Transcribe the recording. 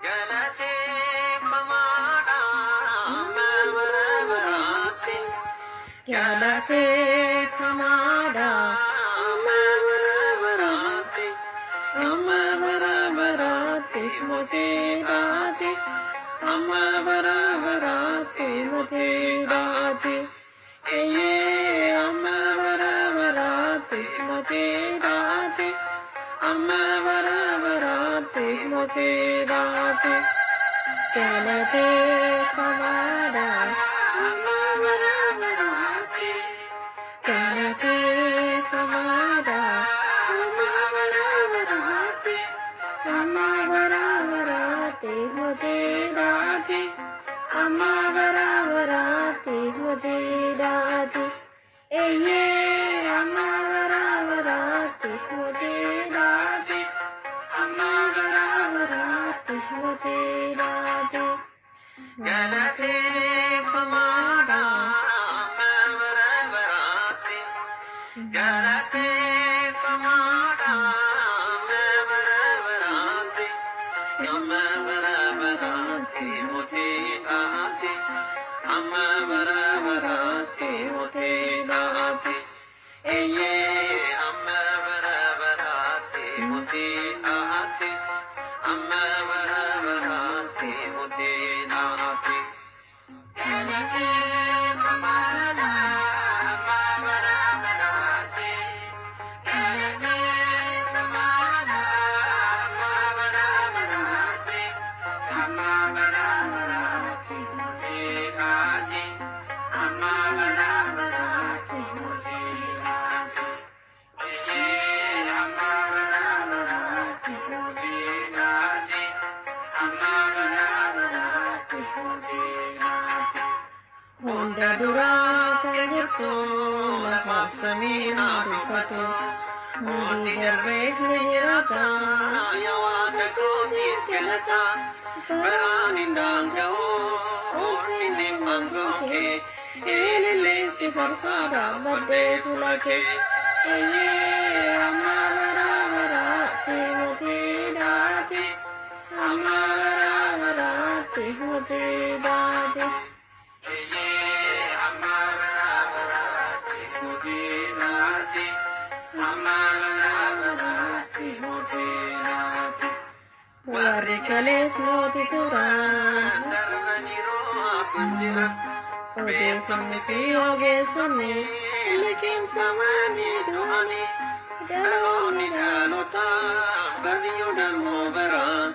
galate famada amavaravarate galate famada amavaravarate amavaravarate mujhe raje amavaravarate mujhe raje ye amavaravarate mujhe raje amavaravarate mujhe raje galate famada amavaravarate galate famada amavaravarate amavaravarate mujhe raje amavaravarate mujhe raje ye amavaravarate mujhe raje amavaravarate mujhe raje galate famada amavaravarate galate famada amavaravarate amavaravarate mujhe raje amavaravarate mujhe raje ye amavaravarate mujhe raje amavaravarate mujhe raje galate famada amavaravarate galate famada amavaravarate amavaravarate mujhe raje amavaravarate mujhe raje ye amavaravarate mujhe raje amavaravarate mujhe raje honda duraka jatto la fasamina dukato modi darvesh nirata yawaga kosif kelata baranindanga orfine mangoke elele si farsada badde tulake ye amavaravarate mujhe raje amavaravarate mujhe raje ye amavaravarate mujhe raje amavaravarate mujhe raje warri kales moti turan darvaniro panjira oge samne piyoge samne lekin samani duhani daloni galota bariyo damo baran